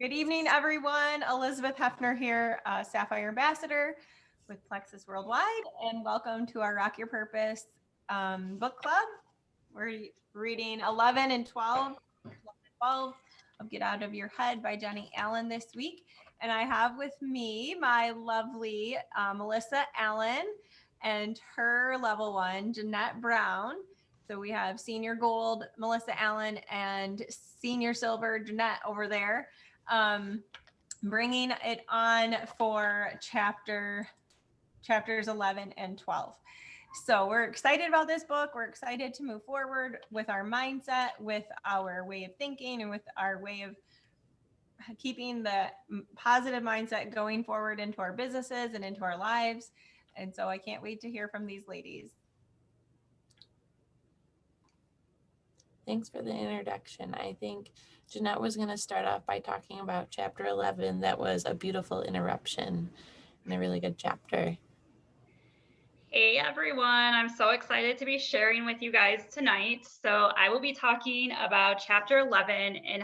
Good evening, everyone. Elizabeth Hefner here, Sapphire Ambassador with Plexus Worldwide, and welcome to our Rock Your Purpose book club. We're reading 11 and 12 of Get Out of Your Head by Jenny Allen this week. And I have with me my lovely Melissa Allen and her level one, Jeanette Brown. So we have senior gold, Melissa Allen, and senior silver, Jeanette over there. Bringing it on for chapters 11 and 12. So we're excited about this book. We're excited to move forward with our mindset, with our way of thinking, and with our way of keeping the positive mindset going forward into our businesses and into our lives. And so I can't wait to hear from these ladies. Thanks for the introduction. I think Jeanette was going to start off by talking about chapter 11. That was a beautiful interruption and a really good chapter. Hey everyone, I'm so excited to be sharing with you guys tonight. So I will be talking about chapter 11 and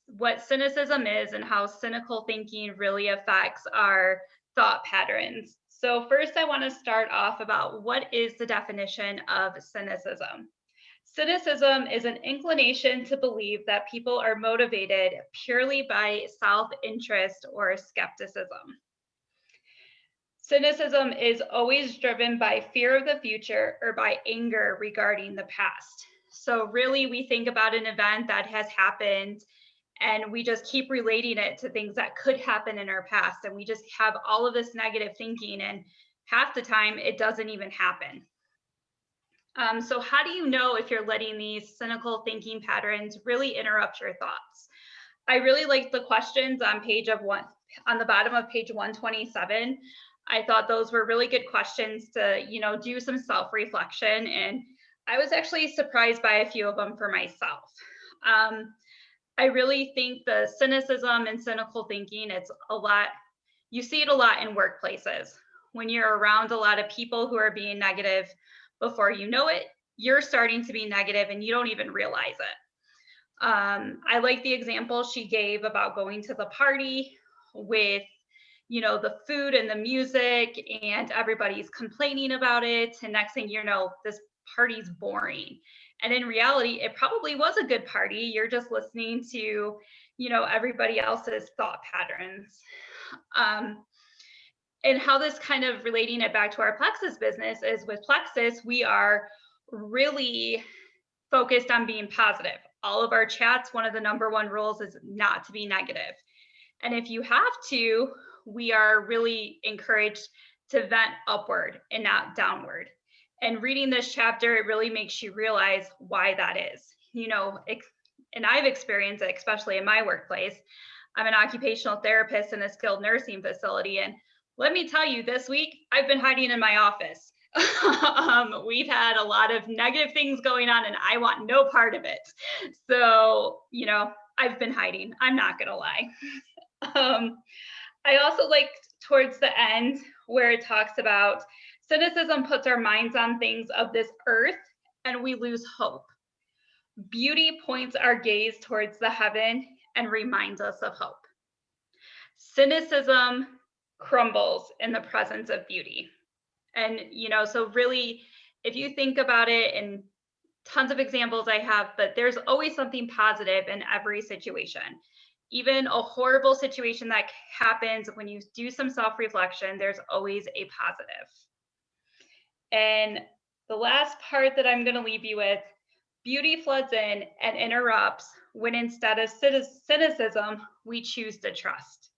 what cynicism is and how cynical thinking really affects our thought patterns. So first I want to start off about what is the definition of cynicism. Cynicism is an inclination to believe that people are motivated purely by self-interest or skepticism. Cynicism is always driven by fear of the future or by anger regarding the past. So really we think about an event that has happened and we just keep relating it to things that could happen in our past. And we just have all of this negative thinking, and half the time it doesn't even happen. So how do you know if you're letting these cynical thinking patterns really interrupt your thoughts? I really liked the questions on the bottom of page 127. I thought those were really good questions to, do some self-reflection. And I was actually surprised by a few of them for myself. I really think the cynicism and cynical thinking, you see it a lot in workplaces. When you're around a lot of people who are being negative, before you know it, you're starting to be negative and you don't even realize it. I like the example she gave about going to the party with, the food and the music, and everybody's complaining about it. And next thing you know, this party's boring. And in reality, it probably was a good party. You're just listening to, everybody else's thought patterns. And how this kind of relating it back to our Plexus business is with Plexus, we are really focused on being positive. All of our chats, one of the number one rules is not to be negative. And if you have to, we are really encouraged to vent upward and not downward. And reading this chapter, it really makes you realize why that is. And I've experienced it, especially in my workplace. I'm an occupational therapist in a skilled nursing facility. And let me tell you, this week, I've been hiding in my office. We've had a lot of negative things going on and I want no part of it. So, I've been hiding. I'm not going to lie. I also liked towards the end where it talks about cynicism puts our minds on things of this earth and we lose hope. Beauty points our gaze towards the heaven and reminds us of hope. Cynicism crumbles in the presence of beauty. And, so really, if you think about it, and tons of examples I have, but there's always something positive in every situation. Even a horrible situation that happens, when you do some self-reflection, there's always a positive. And the last part that I'm going to leave you with, beauty floods in and interrupts when instead of cynicism, we choose to trust.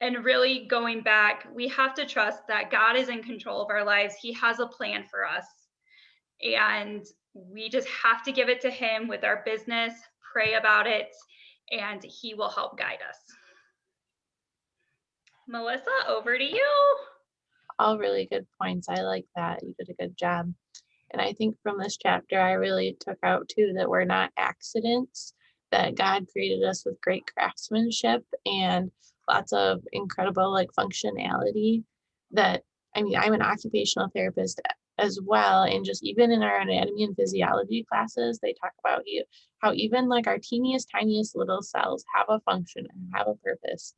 And really going back, we have to trust that God is in control of our lives. He has a plan for us. And we just have to give it to him with our business, pray about it, and he will help guide us. Melissa, over to you. All really good points. I like that. You did a good job. And I think from this chapter, I really took out too that we're not accidents, that God created us with great craftsmanship and lots of incredible functionality. I'm an occupational therapist as well. And just even in our anatomy and physiology classes, they talk about how even like our teeniest, tiniest little cells have a function and have a purpose.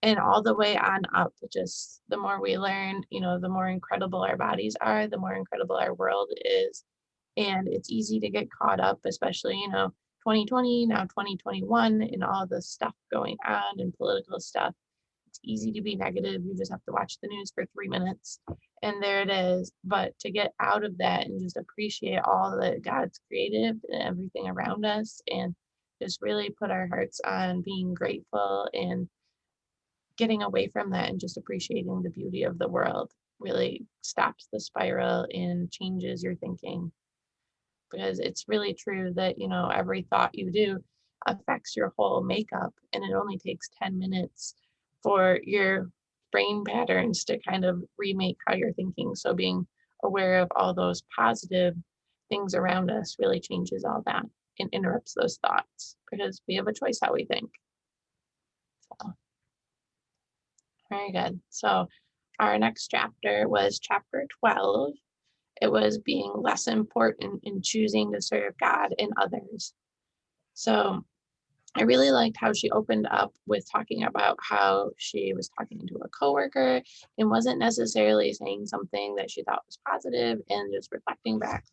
And all the way on up, just the more we learn, the more incredible our bodies are, the more incredible our world is. And it's easy to get caught up, especially, 2020, now 2021, and all the stuff going on and political stuff. It's easy to be negative. You just have to watch the news for 3 minutes and there it is. But to get out of that and just appreciate all that God's created and everything around us, and just really put our hearts on being grateful and getting away from that and just appreciating the beauty of the world, really stops the spiral and changes your thinking. Because it's really true that, every thought you do affects your whole makeup, and it only takes 10 minutes for your brain patterns to kind of remake how you're thinking. So being aware of all those positive things around us really changes all that and interrupts those thoughts, because we have a choice how we think. So, very good. So our next chapter was chapter 12. It was being less important in choosing to serve God and others. So I really liked how she opened up with talking about how she was talking to a coworker and wasn't necessarily saying something that she thought was positive, and just reflecting back,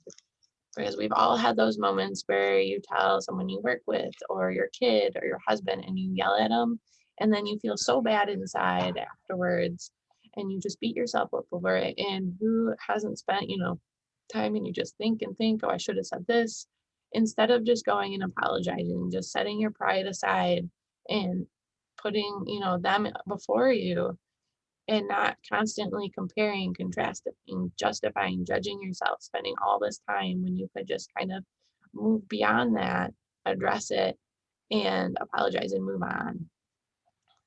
because we've all had those moments where you tell someone you work with or your kid or your husband and you yell at them, and then you feel so bad inside afterwards and you just beat yourself up over it. And who hasn't spent, time, and you just think and think, oh, I should have said this, instead of just going and apologizing, just setting your pride aside and putting, them before you, and not constantly comparing, contrasting, justifying, judging yourself, spending all this time when you could just kind of move beyond that, address it, and apologize and move on.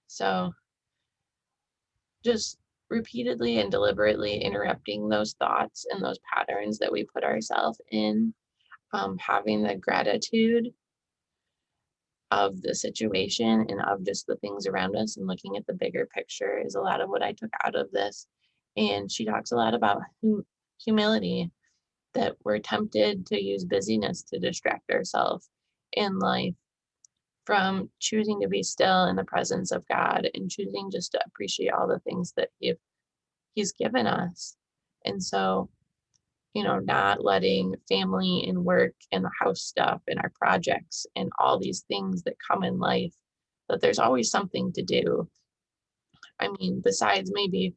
So just repeatedly and deliberately interrupting those thoughts and those patterns that we put ourselves in, having the gratitude of the situation and of just the things around us, and looking at the bigger picture is a lot of what I took out of this. And she talks a lot about humility, that we're tempted to use busyness to distract ourselves in life from choosing to be still in the presence of God and choosing just to appreciate all the things that He's given us. And so, not letting family and work and the house stuff and our projects and all these things that come in life, that there's always something to do. I mean, besides maybe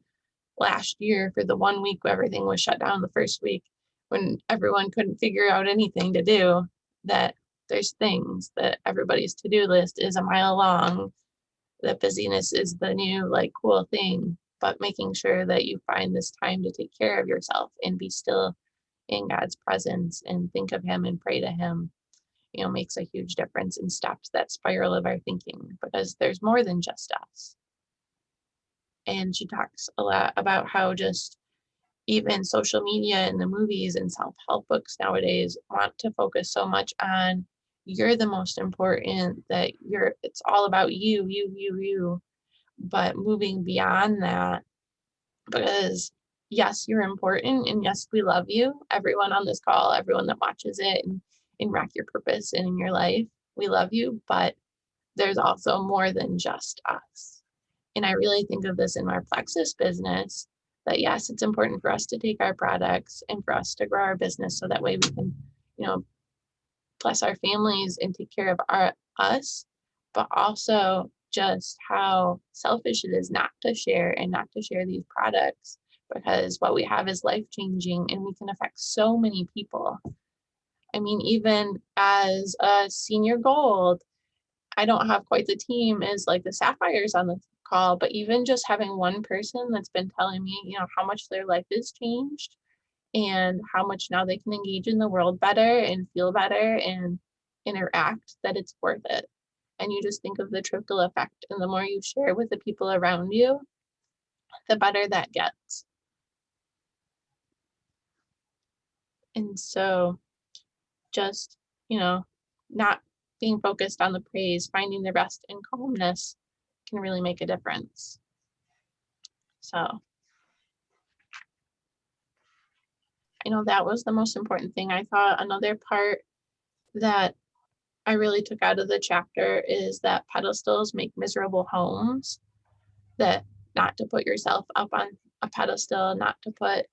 last year for the 1 week where everything was shut down, the first week when everyone couldn't figure out anything to do, that there's things that everybody's to-do list is a mile long, that busyness is the new cool thing, but making sure that you find this time to take care of yourself and be still in God's presence and think of Him and pray to Him, makes a huge difference and stops that spiral of our thinking, because there's more than just us. And she talks a lot about how just even social media and the movies and self-help books nowadays want to focus so much on you're the most important, that it's all about you, but moving beyond that, because yes, you're important, and yes, we love you, everyone on this call, everyone that watches it, and in Rock Your Purpose and in your life, we love you, but there's also more than just us. And I really think of this in our Plexus business, that yes, it's important for us to take our products and for us to grow our business so that way we can, bless our families and take care of us, but also just how selfish it is not to share these products, because what we have is life-changing and we can affect so many people. I mean, even as a senior gold, I don't have quite the team as the Sapphires on the call, but even just having one person that's been telling me, how much their life has changed and how much now they can engage in the world better and feel better and interact, that it's worth it. And you just think of the trickle effect, and the more you share with the people around you, the better that gets. And so just, not being focused on the praise, finding the rest and calmness can really make a difference. So that was the most important thing. I thought another part that I really took out of the chapter is that pedestals make miserable homes, that not to put yourself up on a pedestal, not to put,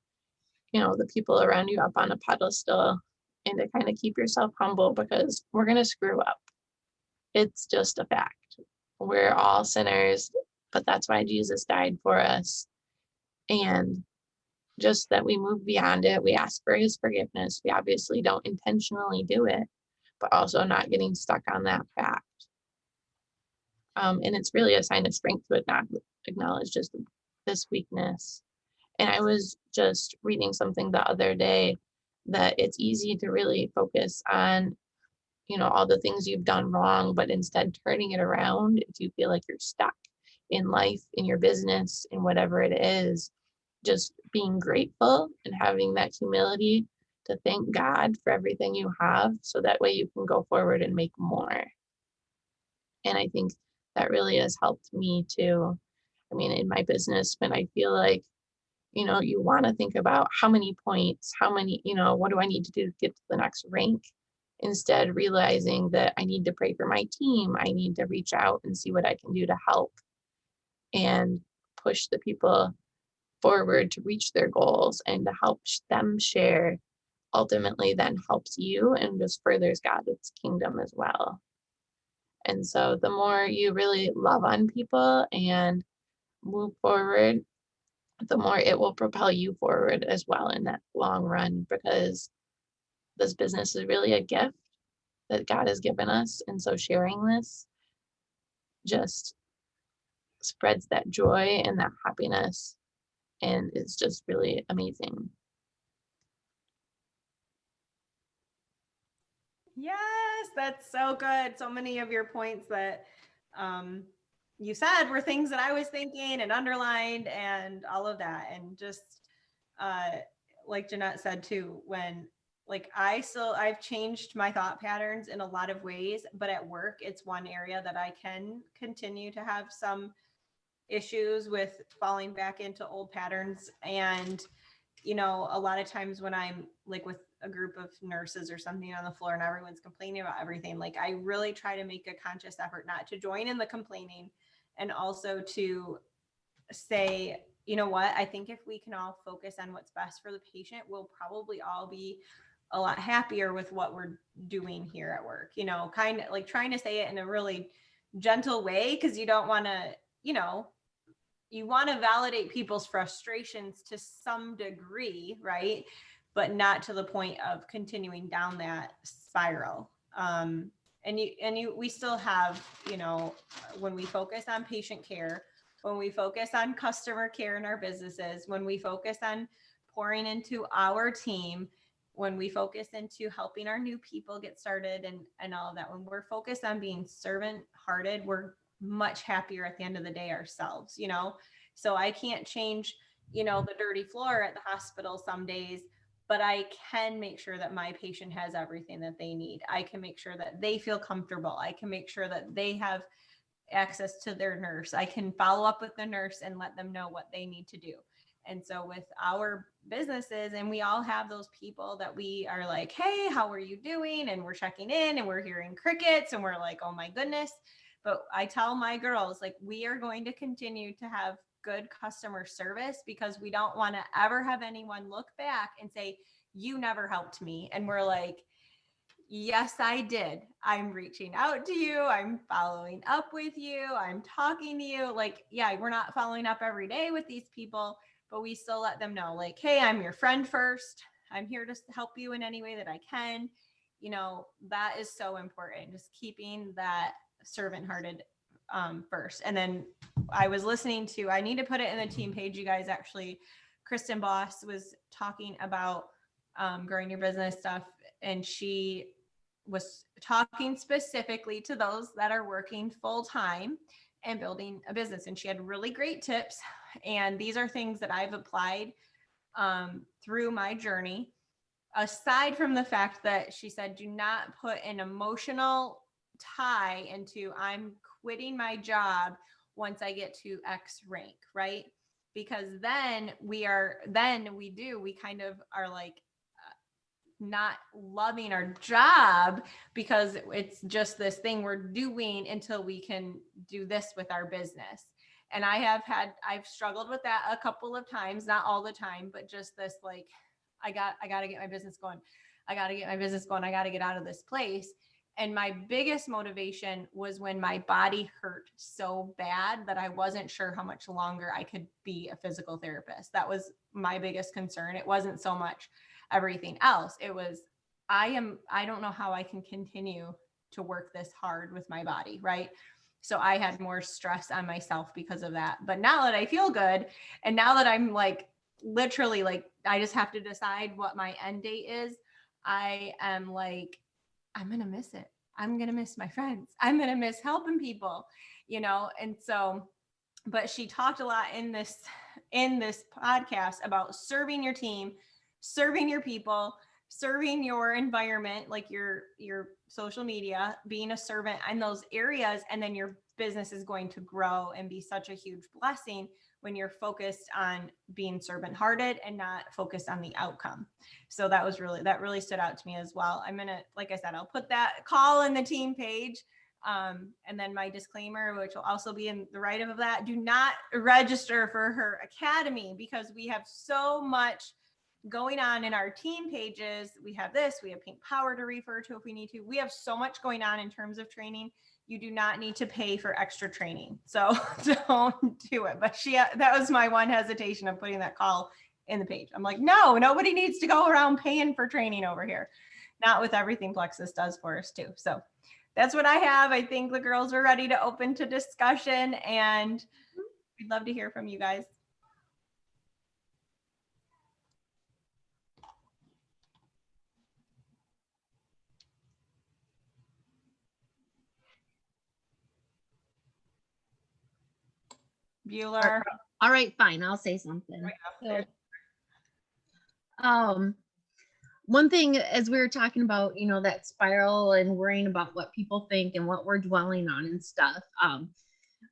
the people around you up on a pedestal, and to kind of keep yourself humble because we're going to screw up. It's just a fact. We're all sinners, but that's why Jesus died for us. And just that we move beyond it. We ask for his forgiveness. We obviously don't intentionally do it, but also not getting stuck on that fact. And it's really a sign of strength to not acknowledge just this weakness. And I was just reading something the other day that it's easy to really focus on, all the things you've done wrong, but instead turning it around if you feel like you're stuck in life, in your business, in whatever it is, just being grateful and having that humility to thank God for everything you have, so that way you can go forward and make more. And I think that really has helped me too. I mean, in my business, when I feel like, you want to think about how many points, what do I need to do to get to the next rank? Instead, realizing that I need to pray for my team. I need to reach out and see what I can do to help and push the people forward to reach their goals, and to help them share ultimately then helps you and just furthers God's kingdom as well. And so the more you really love on people and move forward, the more it will propel you forward as well in that long run, because this business is really a gift that God has given us. And so sharing this just spreads that joy and that happiness, and it's just really amazing. Yes, that's so good. So many of your points that you said were things that I was thinking and underlined and all of that. And just like Jeanette said too, when I've changed my thought patterns in a lot of ways, but at work, it's one area that I can continue to have some issues with falling back into old patterns. And a lot of times when I'm like with a group of nurses or something on the floor and everyone's complaining about everything, like I really try to make a conscious effort not to join in the complaining, and also to say, you know what, I think if we can all focus on what's best for the patient, we'll probably all be a lot happier with what we're doing here at work, kind of like trying to say it in a really gentle way, because you don't want to, you want to validate people's frustrations to some degree, right? But not to the point of continuing down that spiral. We still have, when we focus on patient care, when we focus on customer care in our businesses, when we focus on pouring into our team, when we focus into helping our new people get started and all of that, when we're focused on being servant hearted, we're much happier at the end of the day ourselves, So I can't change, the dirty floor at the hospital some days, but I can make sure that my patient has everything that they need. I can make sure that they feel comfortable. I can make sure that they have access to their nurse. I can follow up with the nurse and let them know what they need to do. And so with our businesses, and we all have those people that we are like, hey, how are you doing? And we're checking in and we're hearing crickets and we're like, oh my goodness. But I tell my girls, like, we are going to continue to have good customer service, because we don't want to ever have anyone look back and say, you never helped me. And we're like, yes, I did. I'm reaching out to you. I'm following up with you. I'm talking to you. Like, yeah, we're not following up every day with these people, but we still let them know, like, hey, I'm your friend first. I'm here to help you in any way that I can. That is so important. Just keeping that servant hearted first. And then I was listening to, I need to put it in the team page, you guys, actually, Kristen Boss was talking about growing your business stuff. And she was talking specifically to those that are working full time and building a business. And she had really great tips. And these are things that I've applied through my journey. Aside from the fact that she said, do not put an emotional tie into I'm quitting my job once I get to X rank, right? Because then we kind of are like not loving our job because it's just this thing we're doing until we can do this with our business. And I've struggled with that a couple of times, not all the time, but just this, like, I got to get my business going. I got to get my business going. I got to get out of this place. And my biggest motivation was when my body hurt so bad that I wasn't sure how much longer I could be a physical therapist. That was my biggest concern. It wasn't so much everything else. It was, I don't know how I can continue to work this hard with my body, right? So I had more stress on myself because of that. But now that I feel good, and now that I'm like, literally, like, I just have to decide what my end date is, I am like, I'm going to miss it. I'm going to miss my friends. I'm going to miss helping people, you know? And so, but she talked a lot in this podcast about serving your team, serving your people, serving your environment, like your social media, being a servant in those areas. And then your business is going to grow and be such a huge blessing when you're focused on being servant hearted and not focused on the outcome. So that really stood out to me as well. I'm going to, like I said, I'll put that call in the team page. And then my disclaimer, which will also be in the write-up of that, do not register for her academy because we have so much going on in our team pages. We have Pink Power to refer to if we need to. We have so much going on in terms of training. You do not need to pay for extra training. So don't do it. But that was my one hesitation of putting that call in the page. I'm like, no, nobody needs to go around paying for training over here. Not with everything Plexus does for us too. So that's what I have. I think the girls are ready to open to discussion, and we'd love to hear from you guys. Bueller. All right, fine. I'll say something. Right. So, one thing, as we were talking about, that spiral and worrying about what people think and what we're dwelling on and stuff.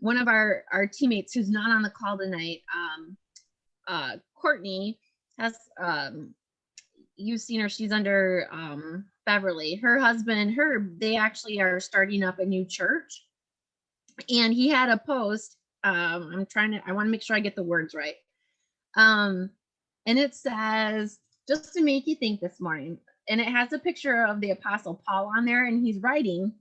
One of our teammates who's not on the call tonight, Courtney, has, you've seen her. She's under Beverly. Her husband, they actually are starting up a new church, and he had a post. I want to make sure I get the words right. And it says, just to make you think this morning, and it has a picture of the Apostle Paul on there, and he's writing,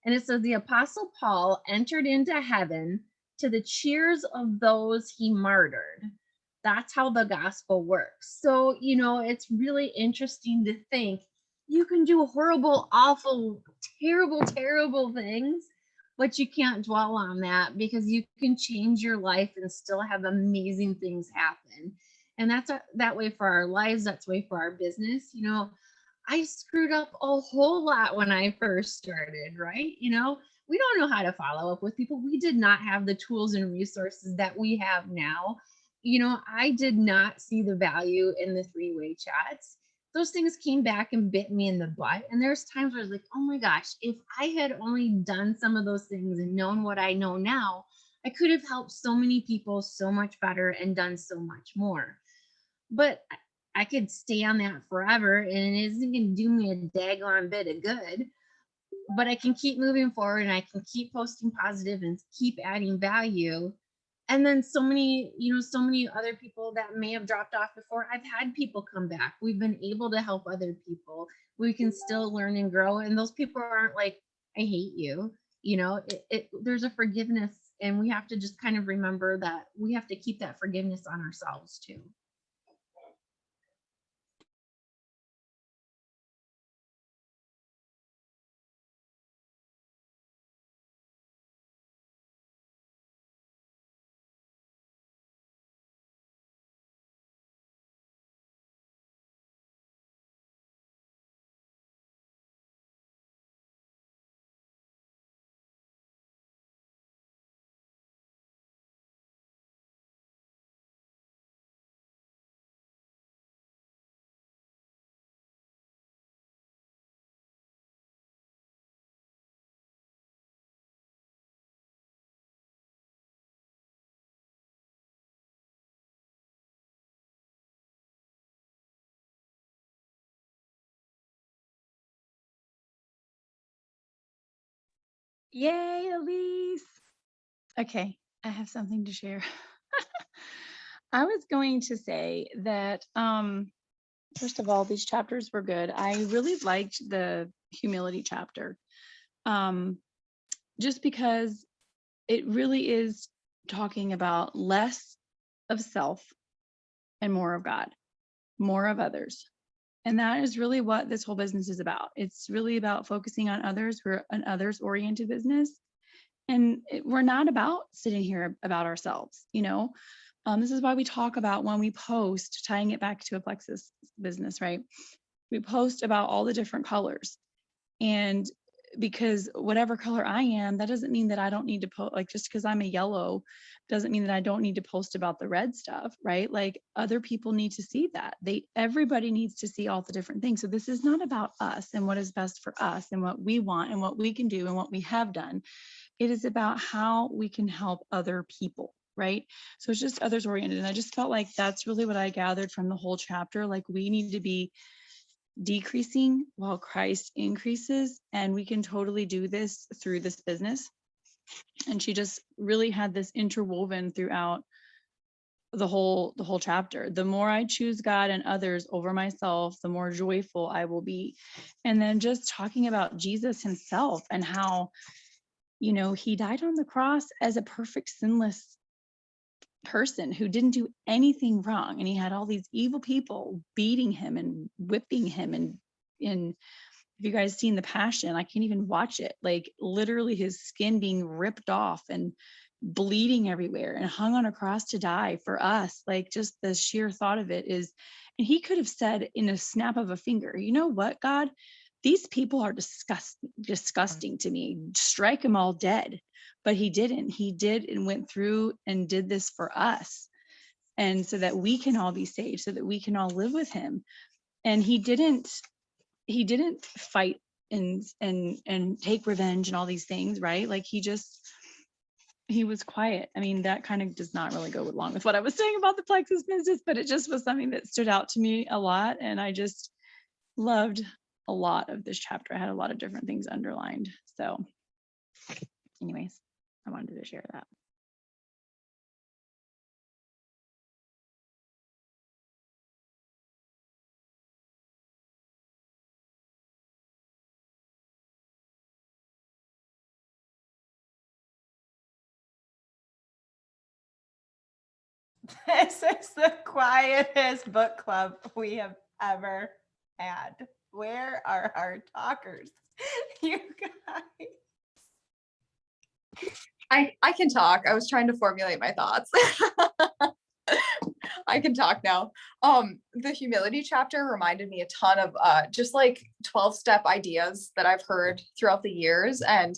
and it says, the Apostle Paul entered into heaven to the cheers of those he martyred. That's how the gospel works. So, it's really interesting to think you can do horrible, awful, terrible, terrible things, but you can't dwell on that because you can change your life and still have amazing things happen. And that's that way for our lives. That's the way for our business. I screwed up a whole lot when I first started, right? We don't know how to follow up with people. We did not have the tools and resources that we have now. I did not see the value in the three-way chats. Those things came back and bit me in the butt. And there's times where I was like, oh my gosh, if I had only done some of those things and known what I know now, I could have helped so many people so much better and done so much more. But I could stay on that forever, and it isn't going to do me a daggone bit of good. But I can keep moving forward, and I can keep posting positive and keep adding value. And then so many other people that may have dropped off before, I've had people come back. We've been able to help other people. We can still learn and grow. And those people aren't like, I hate you. There's a forgiveness, and we have to just kind of remember that we have to keep that forgiveness on ourselves too. Yay, Elise. Okay, I have something to share. I was going to say that, first of all, these chapters were good. I really liked the humility chapter, just because it really is talking about less of self and more of God, more of others. And that is really what this whole business is about. It's really about focusing on others. We're an others oriented business. And we're not about sitting here about ourselves, you know. This is why we talk about when we post, tying it back to a plexus business, right? We post about all the different colors. And because whatever color I am, that doesn't mean that I don't need to post, like just because I'm a yellow doesn't mean that I don't need to post about the red stuff, right? Like other people need to see that. Everybody needs to see all the different things. So this is not about us and what is best for us and what we want and what we can do and what we have done. It is about how we can help other people, right? So it's just others oriented. And I just felt like that's really what I gathered from the whole chapter. Like we need to be decreasing while Christ increases, and we can totally do this through this business. And she just really had this interwoven throughout the whole chapter. The more I choose God and others over myself, the more joyful I will be. And then just talking about Jesus himself and how, you know, he died on the cross as a perfect, sinless person who didn't do anything wrong. And he had all these evil people beating him and whipping him. And if you guys seen the Passion, I can't even watch it. Like literally his skin being ripped off and bleeding everywhere and hung on a cross to die for us. Like just the sheer thought of it is, and he could have said in a snap of a finger, you know what, God, these people are disgusting to me. Strike them all dead. But he didn't. He did and went through and did this for us. And so that we can all be saved, so that we can all live with him. And he didn't fight and take revenge and all these things, right? Like he was quiet. I mean, that kind of does not really go along with what I was saying about the plexus business, but it just was something that stood out to me a lot. And I just loved a lot of this chapter. I had a lot of different things underlined. So anyways, I wanted to share that. This is the quietest book club we have ever had. Where are our talkers? You guys. I can talk. I was trying to formulate my thoughts. I can talk now. The humility chapter reminded me a ton of just like 12-step ideas that I've heard throughout the years. And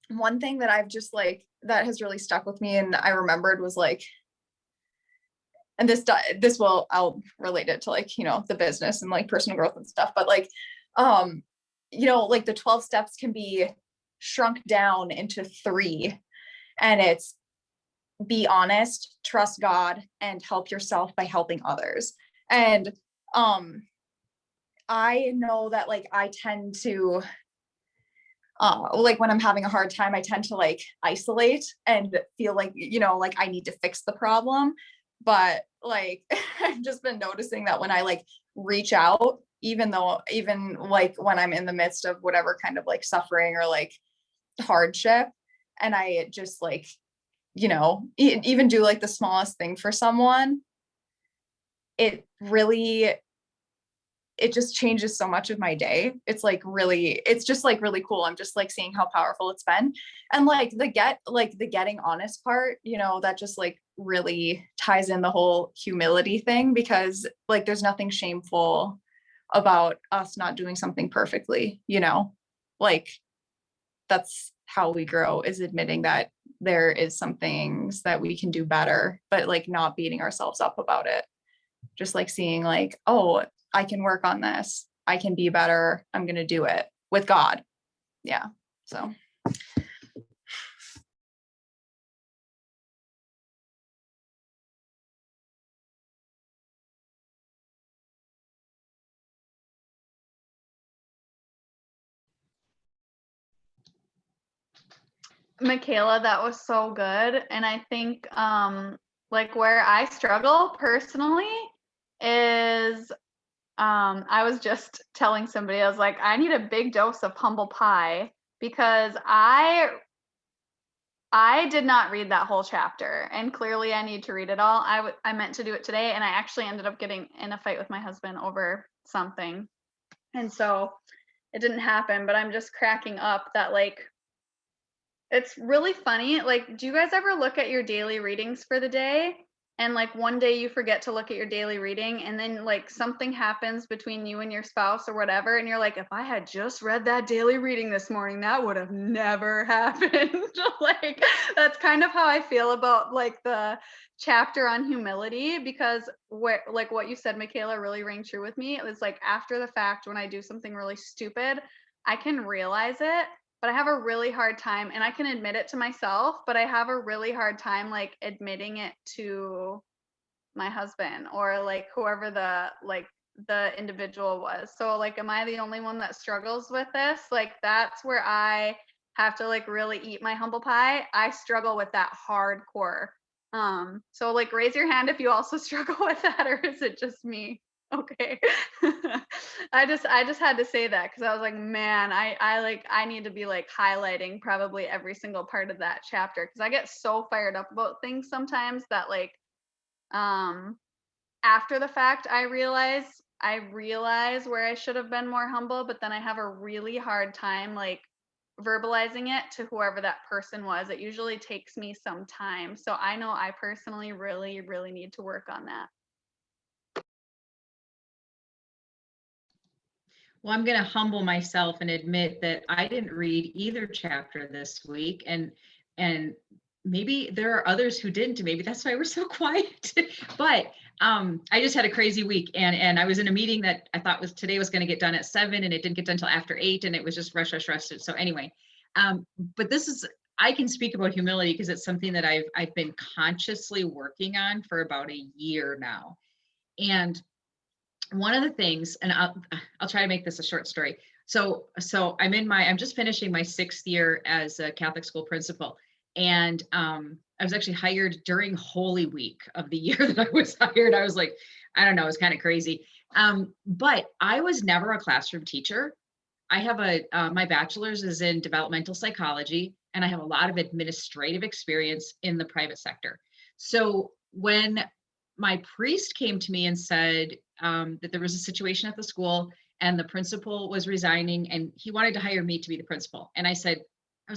one thing that I've just like that has really stuck with me and I remembered was like, and I'll relate it to like, you know, the business and like personal growth and stuff, but like, you know, like the 12 steps can be shrunk down into 3, and it's be honest, trust God, and help yourself by helping others. And I know that like I tend to like when I'm having a hard time, I tend to like isolate and feel like, you know, like I need to fix the problem. But like I've just been noticing that when I like reach out, even like when I'm in the midst of whatever kind of like suffering or like hardship, and I just like, you know, even do like the smallest thing for someone, it just changes so much of my day. It's just like really cool. I'm just like seeing how powerful it's been. And like the getting honest part, you know, that just like really ties in the whole humility thing, because like there's nothing shameful about us not doing something perfectly, you know, like that's how we grow, is admitting that there is some things that we can do better, but like not beating ourselves up about it. Just like seeing like, oh, I can work on this. I can be better. I'm going to do it with God. Yeah. So. Michaela, that was so good. And I think like where I struggle personally is I was just telling somebody, I was like, I need a big dose of humble pie because I did not read that whole chapter, and clearly I need to read it all. I meant to do it today, and I actually ended up getting in a fight with my husband over something. And so it didn't happen, but I'm just cracking up that like it's really funny. Like, do you guys ever look at your daily readings for the day? And like one day you forget to look at your daily reading, and then like something happens between you and your spouse or whatever, and you're like, if I had just read that daily reading this morning, that would have never happened. Like, that's kind of how I feel about like the chapter on humility, because like what you said, Michaela, really rang true with me. It was like after the fact, when I do something really stupid, I can realize it, but I have a really hard time, and I can admit it to myself, but I have a really hard time like admitting it to my husband or like whoever the individual was. So like, am I the only one that struggles with this? Like, that's where I have to like really eat my humble pie. I struggle with that hardcore. So like raise your hand if you also struggle with that, or is it just me? Okay. I just had to say that because I was like, man, I need to be like highlighting probably every single part of that chapter, because I get so fired up about things sometimes that like after the fact I realize where I should have been more humble, but then I have a really hard time like verbalizing it to whoever that person was. It usually takes me some time. So I know I personally really, really need to work on that. Well, I'm going to humble myself and admit that I didn't read either chapter this week, and maybe there are others who didn't. Maybe that's why we're so quiet. But I just had a crazy week, and I was in a meeting that I thought today was going to get done at 7, and it didn't get done until after 8, and it was just rush. So anyway, but I can speak about humility because it's something that I've been consciously working on for about a year now, and one of the things, and I'll try to make this a short story. So I'm just finishing my 6th year as a Catholic school principal. And I was actually hired during Holy Week of the year that I was hired. I was like, I don't know, it was kind of crazy. But I was never a classroom teacher. I have my bachelor's is in developmental psychology, and I have a lot of administrative experience in the private sector. So when my priest came to me and said that there was a situation at the school and the principal was resigning and he wanted to hire me to be the principal. And I was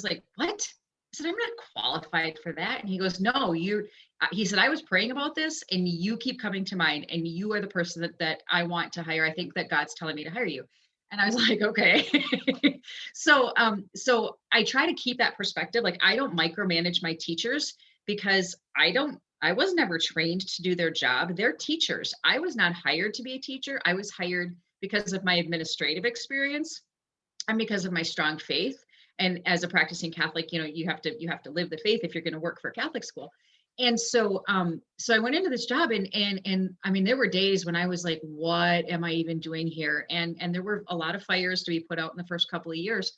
like, what? I said, I'm not qualified for that. And he goes, no, he said, I was praying about this and you keep coming to mind and you are the person that I want to hire. I think that God's telling me to hire you. And I was like, okay. So I try to keep that perspective. Like, I don't micromanage my teachers because I was never trained to do their job. They're teachers. I was not hired to be a teacher. I was hired because of my administrative experience and because of my strong faith. And as a practicing Catholic, you have to live the faith if you're going to work for a Catholic school. And so I went into this job and I mean, there were days when I was like, what am I even doing here? And there were a lot of fires to be put out in the first couple of years.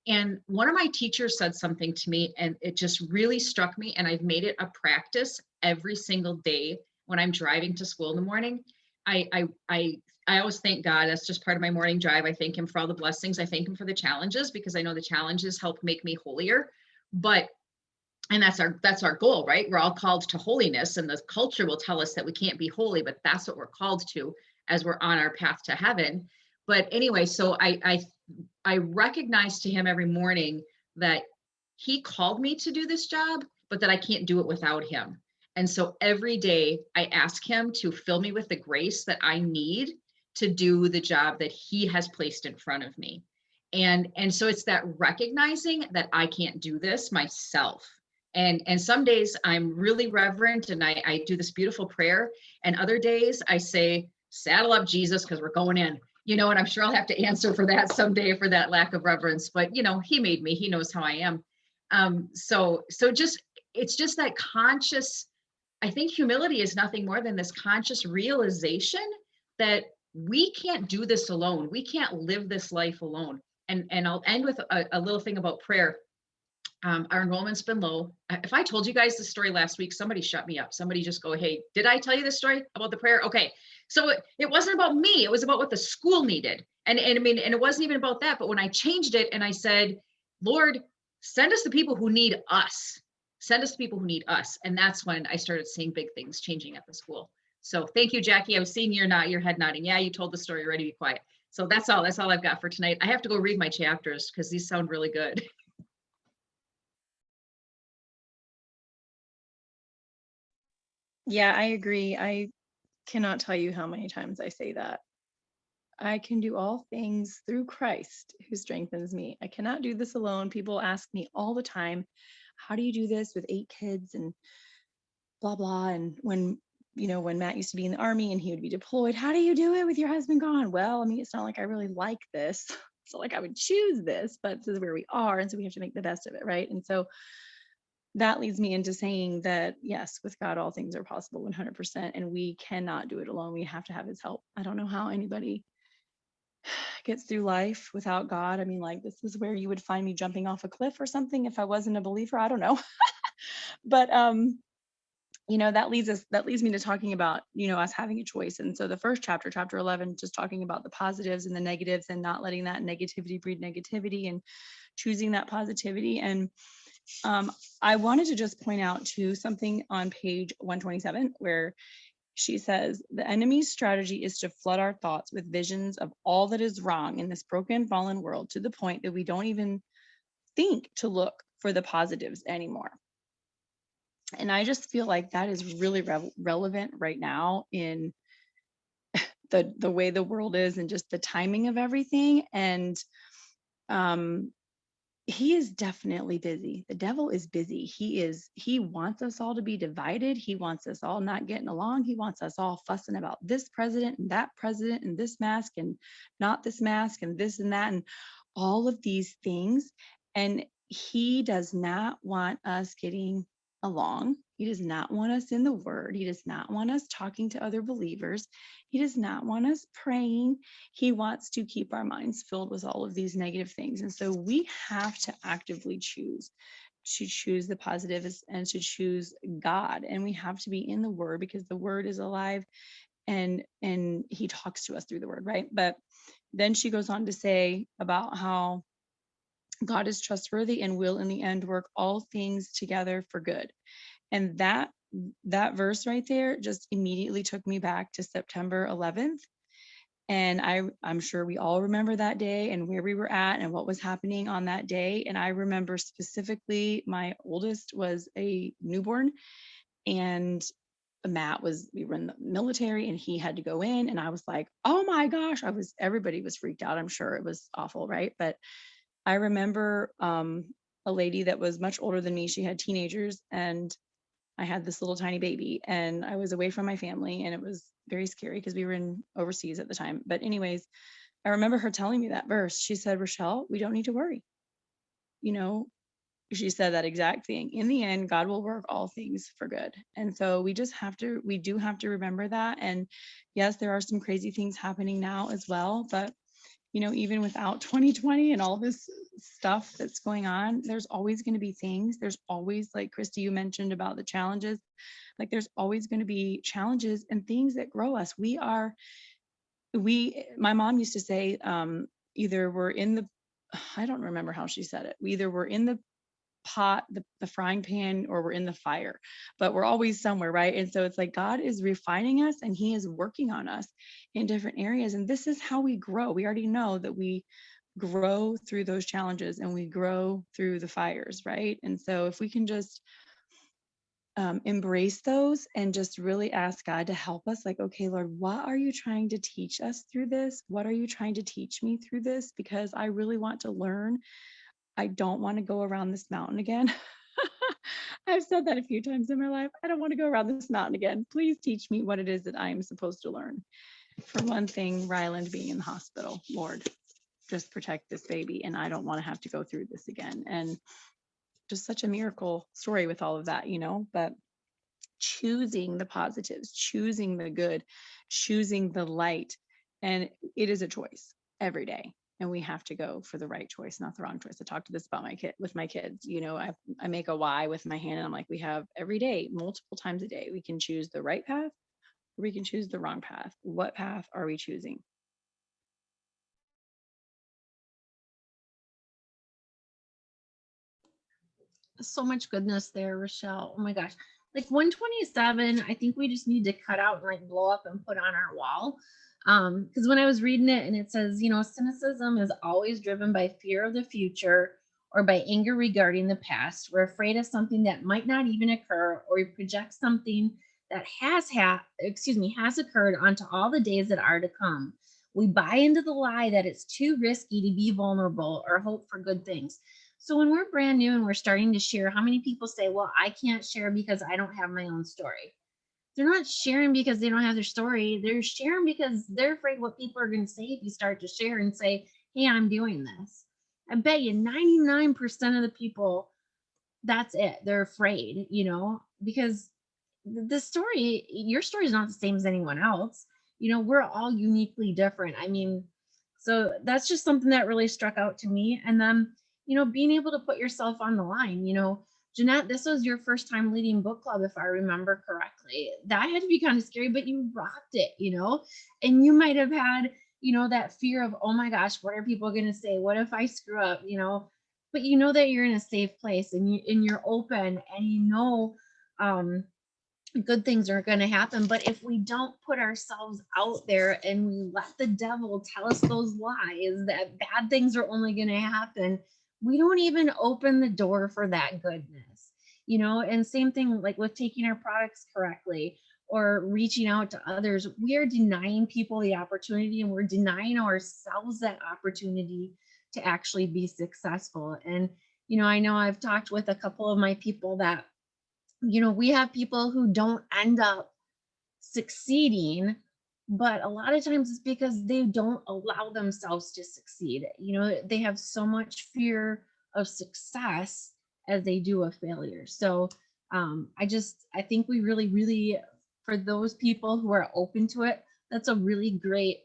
And one of my teachers said something to me and it just really struck me. And I've made it a practice every single day when I'm driving to school in the morning. I always thank God. That's just part of my morning drive. I thank him for all the blessings. I thank him for the challenges because I know the challenges help make me holier. And that's our goal, right? We're all called to holiness, and the culture will tell us that we can't be holy, but that's what we're called to as we're on our path to heaven. But anyway, so I recognize to him every morning that he called me to do this job, but that I can't do it without him. And so every day I ask him to fill me with the grace that I need to do the job that he has placed in front of me. And so it's that recognizing that I can't do this myself. And some days I'm really reverent and I do this beautiful prayer. And other days I say, saddle up, Jesus, because we're going in. And I'm sure I'll have to answer for that someday for that lack of reverence, but he made me, he knows how I am. So it's just that conscious, I think humility is nothing more than this conscious realization that we can't do this alone. We can't live this life alone. And I'll end with a little thing about prayer. Our enrollment's been low. If I told you guys the story last week, somebody shut me up. Somebody just go, hey, did I tell you the story about the prayer? Okay. So it wasn't about me. It was about what the school needed. And I mean, and it wasn't even about that. But when I changed it and I said, Lord, send us the people who need us. Send us the people who need us. And that's when I started seeing big things changing at the school. So thank you, Jackie. I was seeing your head nodding. Yeah, you told the story. Ready to be quiet. So that's all I've got for tonight. I have to go read my chapters because these sound really good. Yeah, I agree. I cannot tell you how many times I say that. I can do all things through Christ who strengthens me. I cannot do this alone. People ask me all the time, how do you do this with 8 kids and blah, blah. And when Matt used to be in the army and he would be deployed, how do you do it with your husband gone? Well, I mean, it's not like I really like this. It's not like I would choose this, but this is where we are. And so we have to make the best of it. Right. And so that leads me into saying that, yes, with God, all things are possible 100%. And we cannot do it alone. We have to have his help. I don't know how anybody gets through life without God. I mean, like, this is where you would find me jumping off a cliff or something if I wasn't a believer. I don't know. But that leads me to talking about, us having a choice. And so the first chapter 11, just talking about the positives and the negatives and not letting that negativity breed negativity and choosing that positivity. And I wanted to just point out too something on page 127 where she says, the enemy's strategy is to flood our thoughts with visions of all that is wrong in this broken, fallen world to the point that we don't even think to look for the positives anymore. And I just feel like that is really relevant right now in the way the world is and just the timing of everything. And he is definitely busy. The devil is busy. He wants us all to be divided. He wants us all not getting along. He wants us all fussing about this president and this mask and not this mask and this and that and all of these things. And he does not want us getting along. He does not want us in the word. He does not want us talking to other believers. He does not want us praying. He wants to keep our minds filled with all of these negative things. And so we have to actively choose the positives and to choose God. And we have to be in the word because the word is alive and he talks to us through the word, right? But then she goes on to say about how God is trustworthy and will in the end work all things together for good. And that verse right there just immediately took me back to September 11th. And I'm sure we all remember that day and where we were at and what was happening on that day. And I remember specifically my oldest was a newborn and we were in the military and he had to go in. And I was like, oh my gosh, everybody was freaked out. I'm sure it was awful, right? But I remember a lady that was much older than me. She had teenagers and I had this little tiny baby and I was away from my family and it was very scary because we were overseas at the time. But anyways, I remember her telling me that verse. She said, Rochelle, we don't need to worry. She said that exact thing. In the end, God will work all things for good. And so we do have to remember that. And yes, there are some crazy things happening now as well, but even without 2020 and all this stuff that's going on, there's always going to be things. There's always, like Christy, you mentioned about the challenges, like there's always going to be challenges and things that grow us. My mom used to say, either we're in the, I don't remember how she said it. Either we're in the pot, the frying pan, or we're in the fire, but we're always somewhere, right? And so it's like God is refining us and he is working on us in different areas. And this is how we grow. We already know that we grow through those challenges and we grow through the fires, right? And so if we can just embrace those and just really ask God to help us, like, okay, Lord, what are you trying to teach us through this? What are you trying to teach me through this? Because I really want to learn. I don't want to go around this mountain again. I've said that a few times in my life. I don't want to go around this mountain again. Please teach me what it is that I am supposed to learn. For one thing, Ryland being in the hospital, Lord, just protect this baby. And I don't want to have to go through this again. And just such a miracle story with all of that, but choosing the positives, choosing the good, choosing the light. And it is a choice every day. and we have to go for the right choice, not the wrong choice. I talked to this about with my kids, I make a Y with my hand and I'm like, we have every day, multiple times a day, we can choose the right path, or we can choose the wrong path. What path are we choosing? So much goodness there, Rochelle. Oh my gosh. Like 127, I think we just need to cut out and like blow up and put on our wall. Because when I was reading it and it says, cynicism is always driven by fear of the future or by anger regarding the past. We're afraid of something that might not even occur, or we project something that has occurred onto all the days that are to come. We buy into the lie that it's too risky to be vulnerable or hope for good things. So when we're brand new and we're starting to share, how many people say, well, I can't share because I don't have my own story? They're not sharing because they don't have their story. They're sharing because they're afraid what people are going to say if you start to share and say, hey, I'm doing this. I bet you 99% of the people, that's it. They're afraid, because your story is not the same as anyone else. We're all uniquely different. I mean, so that's just something that really struck out to me. And then, being able to put yourself on the line, Jeanette, this was your first time leading book club, if I remember correctly. That had to be kind of scary, but you rocked it, and you might have had, that fear of, oh my gosh, what are people going to say? What if I screw up, but you know that you're in a safe place and you're open and good things are going to happen. But if we don't put ourselves out there and we let the devil tell us those lies that bad things are only going to happen, we don't even open the door for that goodness, and same thing like with taking our products correctly or reaching out to others. We are denying people the opportunity, and we're denying ourselves that opportunity to actually be successful. And, I know I've talked with a couple of my people that, we have people who don't end up succeeding, but a lot of times it's because they don't allow themselves to succeed. They have so much fear of success as they do of failure. So I think we really, for those people who are open to it, that's a really great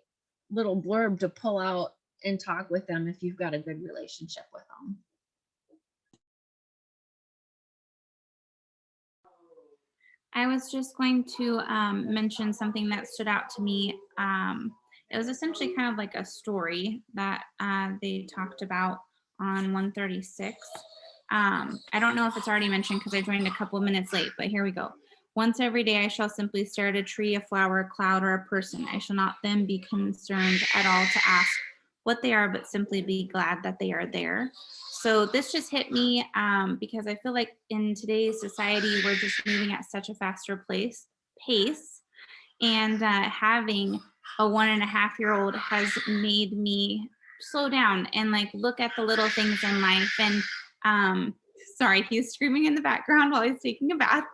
little blurb to pull out and talk with them if you've got a good relationship with them. I was just going to mention something that stood out to me. It was essentially kind of like a story that they talked about on 136. I don't know if it's already mentioned because I joined a couple of minutes late, but here we go. Once every day I shall simply stare at a tree, a flower, a cloud, or a person. I shall not then be concerned at all to ask what they are, but simply be glad that they are there. So this just hit me because I feel like in today's society, we're just moving at such a faster pace. And having a 1.5-year-old has made me slow down and like look at the little things in life. And sorry, he's screaming in the background while he's taking a bath.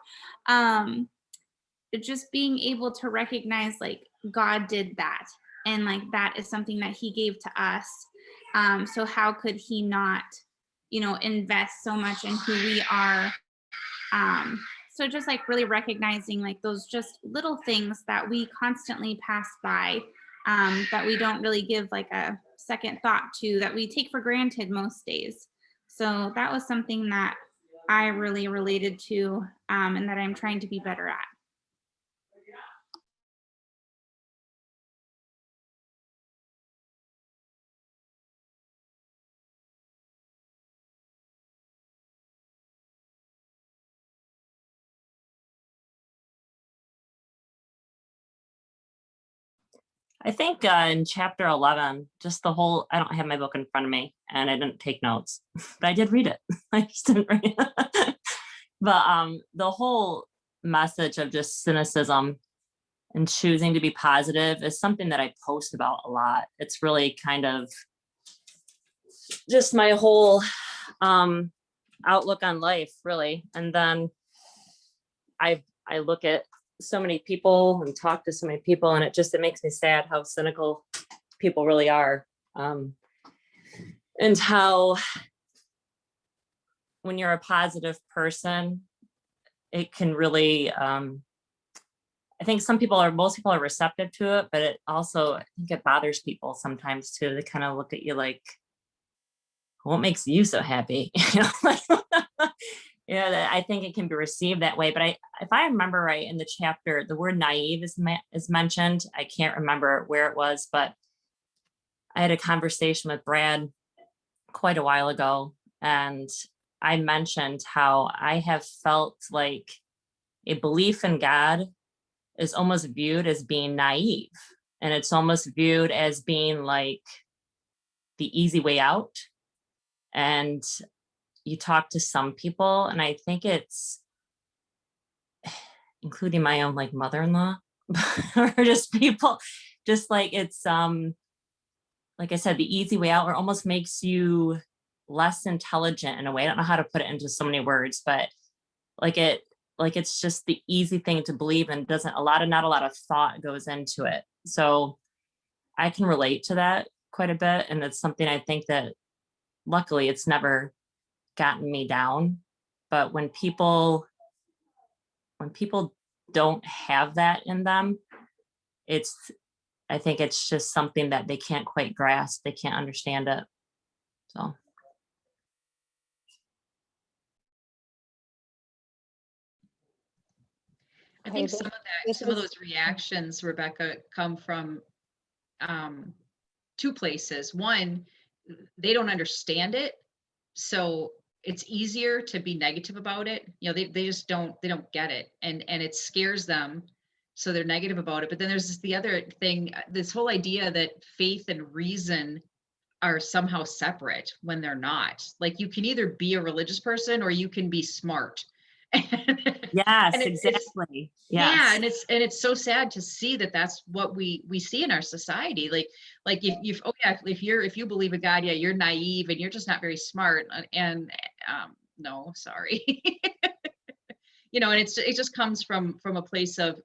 Just being able to recognize like God did that. And like that is something that he gave to us. So how could he not, invest so much in who we are? So just like really recognizing like those just little things that we constantly pass by, that we don't really give like a second thought to, that we take for granted most days. So that was something that I really related to, and that I'm trying to be better at. I think in chapter 11, just the whole, I don't have my book in front of me and I didn't take notes, but I did read it. I just didn't read it. But the whole message of just cynicism and choosing to be positive is something that I post about a lot. It's really kind of just my whole outlook on life, really. And then I look at so many people and talk to so many people, and it makes me sad how cynical people really are, and how when you're a positive person, it can really I think most people are receptive to it, but it also, I think it bothers people sometimes too. They kind of look at you like, what makes you so happy? I think it can be received that way. But if I remember right in the chapter, the word naive is mentioned. I can't remember where it was, but I had a conversation with Brad quite a while ago, and I mentioned how I have felt like a belief in God is almost viewed as being naive, and it's almost viewed as being like the easy way out. And you talk to some people, and I think it's including my own like mother-in-law or just people, just like it's like I said, the easy way out, or almost makes you less intelligent in a way. I don't know how to put it into so many words, but it's just the easy thing to believe, and not a lot of thought goes into it. So I can relate to that quite a bit. And it's something I think that luckily it's never gotten me down. But when people don't have that in them, I think it's just something that they can't quite grasp. They can't understand it. So. I think some of those reactions, Rebecca, come from two places. One, they don't understand it, so it's easier to be negative about it. They just don't get it, and it scares them, so they're negative about it. But then there's the other thing, this whole idea that faith and reason are somehow separate when they're not. Like, you can either be a religious person or you can be smart. Yes, exactly. Yeah, and it's so sad to see that that's what we see in our society. Like if you believe in God, yeah, you're naive and you're just not very smart. And no, sorry. And it just comes from a place of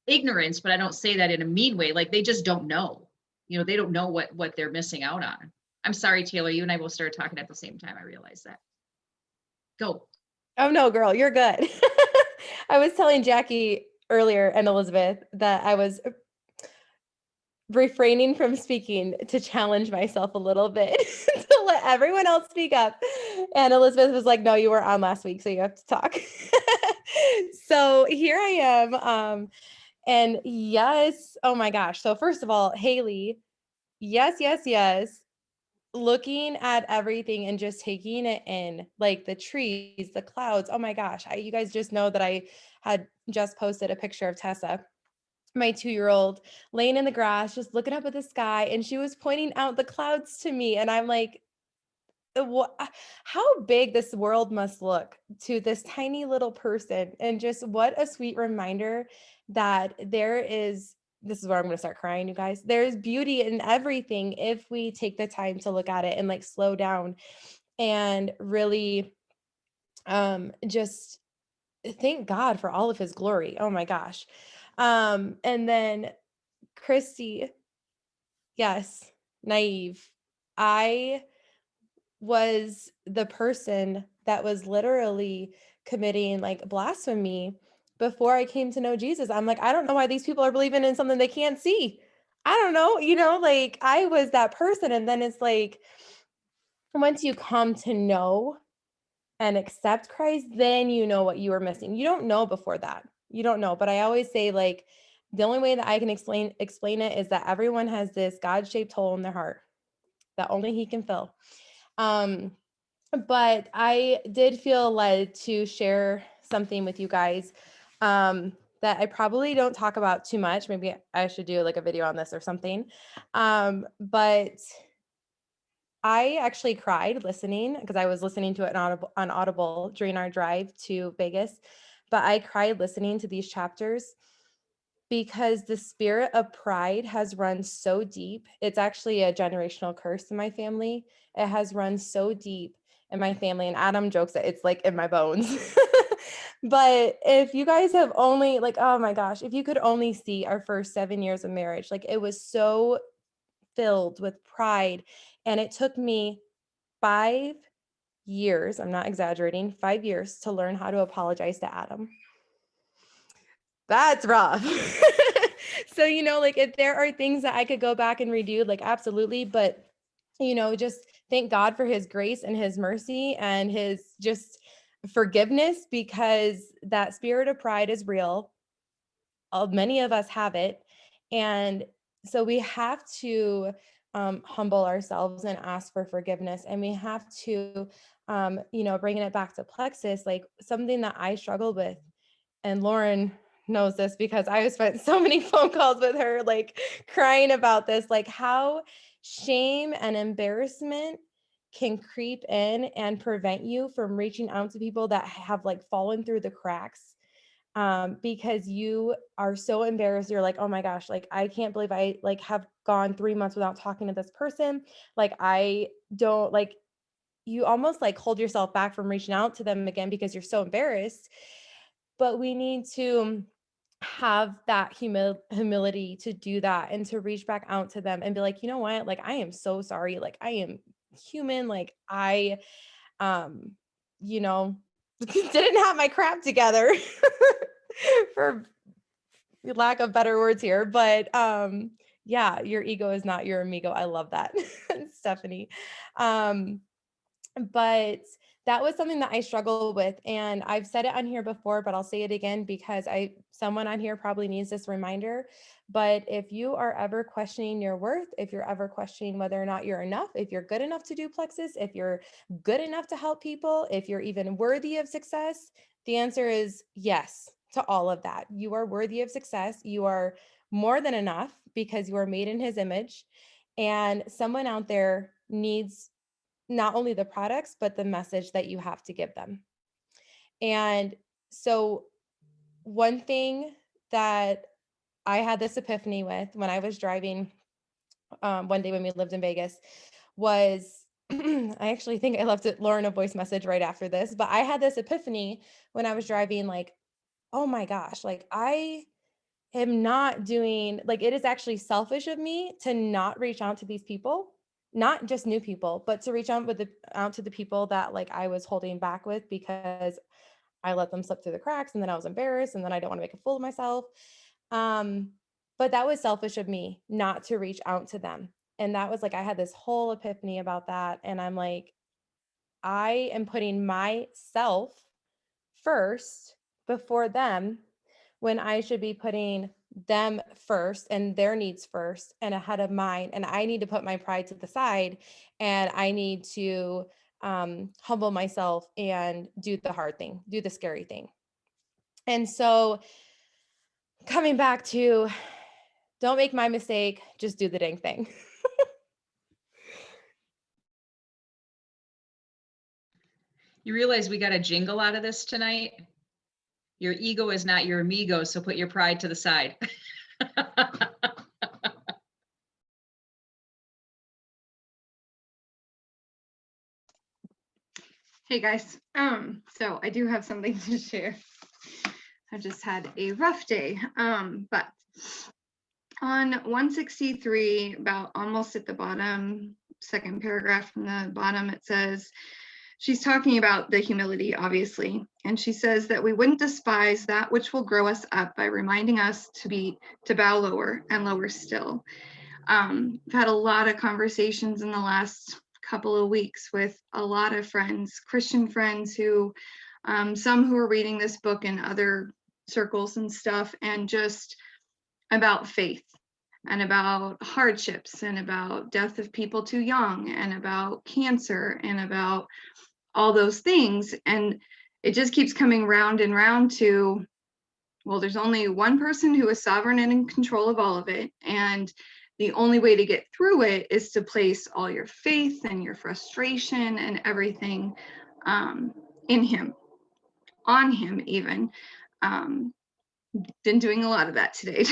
ignorance, but I don't say that in a mean way. Like, they just don't know. They don't know what they're missing out on. I'm sorry, Taylor, you and I will start talking at the same time. I realize that. Go. Oh no, girl, you're good. I was telling Jackie earlier and Elizabeth that I was refraining from speaking to challenge myself a little bit to let everyone else speak up. And Elizabeth was like, no, you were on last week, so you have to talk. So here I am. And yes, oh my gosh. So first of all, Haley, yes. Looking at everything and just taking it in, like the trees, the clouds. Oh my gosh. You guys just know that I had just posted a picture of Tessa, my 2-year-old, laying in the grass, just looking up at the sky. And she was pointing out the clouds to me. And I'm like, how big this world must look to this tiny little person. And just what a sweet reminder that this is where I'm going to start crying, you guys. There's beauty in everything if we take the time to look at it and like slow down and really just thank God for all of his glory. Oh my gosh. And then Christy, yes, naive. I was the person that was literally committing like blasphemy before I came to know Jesus. I'm like, I don't know why these people are believing in something they can't see. I don't know, like I was that person. And then it's like, once you come to know and accept Christ, then you know what you were missing. You don't know before that. You don't know. But I always say, like, the only way that I can explain it is that everyone has this God-shaped hole in their heart that only he can fill. But I did feel led to share something with you guys that I probably don't talk about too much. Maybe I should do like a video on this or something. But I actually cried listening because I was listening to it on Audible during our drive to Vegas. But I cried listening to these chapters because the spirit of pride has run so deep. It's actually a generational curse in my family. It has run so deep in my family. And Adam jokes that it's like in my bones. But if you guys have only oh my gosh, if you could only see our first 7 years of marriage, like it was so filled with pride. And it took me 5 years, I'm not exaggerating, 5 years to learn how to apologize to Adam. that's rough. So, like if there are things that I could go back and redo, like absolutely, but just thank God for his grace and his mercy and his just forgiveness, because that spirit of pride is real. Many of us have it. And so we have to humble ourselves and ask for forgiveness. And we have to, bringing it back to Plexus, like something that I struggled with, and Lauren knows this because I spent so many phone calls with her, like crying about this, like how shame and embarrassment can creep in and prevent you from reaching out to people that have like fallen through the cracks. Because you are so embarrassed. You're like, oh my gosh, like, I can't believe I like have gone 3 months without talking to this person. Like, I don't like, you almost like hold yourself back from reaching out to them again because you're so embarrassed. But we need to have that humility to do that and to reach back out to them and be like, you know what, like, I am so sorry. Like, I am human. Like, I, you know, didn't have my crap together for lack of better words here, but yeah, your ego is not your amigo. I love that. Stephanie. But that was something that I struggle with, and I've said it on here before, but I'll say it again because someone on here probably needs this reminder. But if you are ever questioning your worth, if you're ever questioning whether or not you're enough, if you're good enough to do Plexus, if you're good enough to help people, if you're even worthy of success, the answer is yes to all of that. You are worthy of success. You are more than enough because you are made in his image, and someone out there needs not only the products, but the message that you have to give them. And so one thing that I had this epiphany with when I was driving one day when we lived in Vegas was, I actually think I left Lauren a voice message right after this, but I had this epiphany when I was driving, like, oh my gosh, like I am not doing, like, it is actually selfish of me to not reach out to these people, not just new people, but to reach out to the people that like I was holding back with because I let them slip through the cracks, and then I was embarrassed, and then I didn't want to make a fool of myself. But that was selfish of me not to reach out to them. And that was like, I had this whole epiphany about that. And I'm like, I am putting myself first before them when I should be putting them first and their needs first and ahead of mine. And I need to put my pride to the side, and I need to humble myself and do the hard thing, do the scary thing. And so coming back to, don't make my mistake, just do the dang thing. You realize we got a jingle out of this tonight? Your ego is not your amigo, so put your pride to the side. Hey guys, so I do have something to share. I've just had a rough day, but on 163, about almost at the bottom, second paragraph from the bottom, it says, she's talking about the humility, obviously, and she says that we wouldn't despise that which will grow us up by reminding us to bow lower and lower still. I've had a lot of conversations in the last couple of weeks with a lot of friends, Christian friends who, some who are reading this book in other circles and stuff, and just about faith and about hardships and about death of people too young and about cancer and about all those things. And it just keeps coming round and round to, well, there's only one person who is sovereign and in control of all of it. And the only way to get through it is to place all your faith and your frustration and everything in him, on him even. Been doing a lot of that today.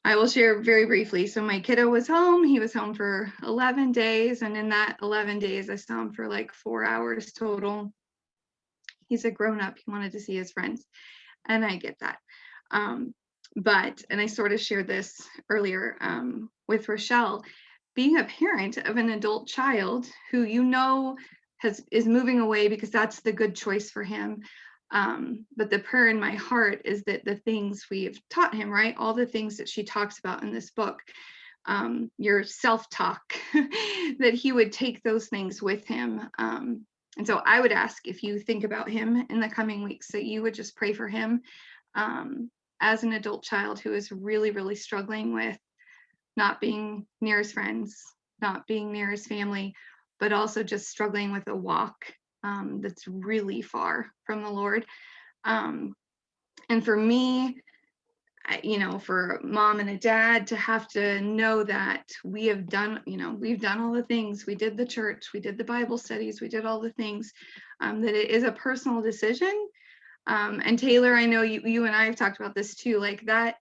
I will share very briefly. So my kiddo was home. He was home for 11 days. And in that 11 days, I saw him for like 4 hours total. He's a grown-up. He wanted to see his friends. And I get that. And I sort of shared this earlier with Rochelle, being a parent of an adult child who is moving away because that's the good choice for him. But the prayer in my heart is that the things we've taught him, right? All the things that she talks about in this book, your self-talk, that he would take those things with him. And so I would ask, if you think about him in the coming weeks, that you would just pray for him as an adult child who is really, really struggling with not being near his friends, not being near his family, but also just struggling with a walk that's really far from the Lord. And for me, for a mom and a dad to have to know that we have done, we've done all the things. We did the church, we did the Bible studies, we did all the things, that it is a personal decision. And Taylor, I know you and I have talked about this too, like that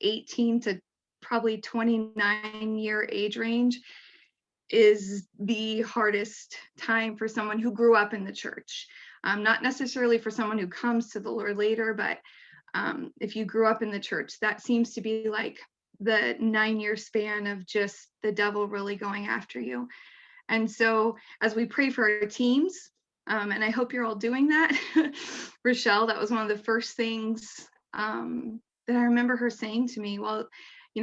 18 to probably 29 year age range is the hardest time for someone who grew up in the church. Not necessarily for someone who comes to the Lord later, but if you grew up in the church, that seems to be like the 9-year span of just the devil really going after you. And so as we pray for our teams, and I hope you're all doing that, Rochelle, that was one of the first things that I remember her saying to me. Well,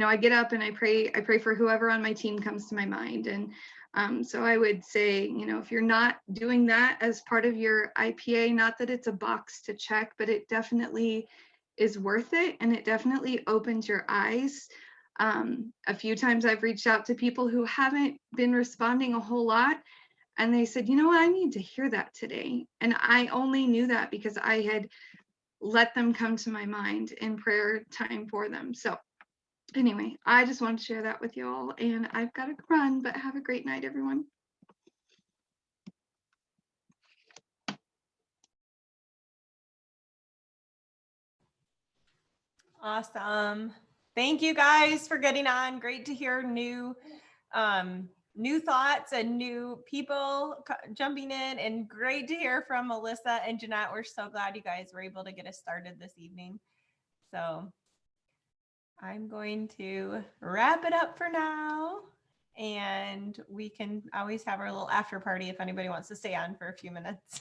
I get up and I pray for whoever on my team comes to my mind. And so I would say, if you're not doing that as part of your IPA, not that it's a box to check, but it definitely is worth it. And it definitely opens your eyes. A few times I've reached out to people who haven't been responding a whole lot. And they said, you know what, I need to hear that today. And I only knew that because I had let them come to my mind in prayer time for them. So anyway, I just wanted to share that with you all, and I've got to run, but have a great night, everyone. Awesome. Thank you guys for getting on. Great to hear new thoughts and new people jumping in, and great to hear from Melissa and Jeanette. We're so glad you guys were able to get us started this evening. So I'm going to wrap it up for now, and we can always have our little after party if anybody wants to stay on for a few minutes.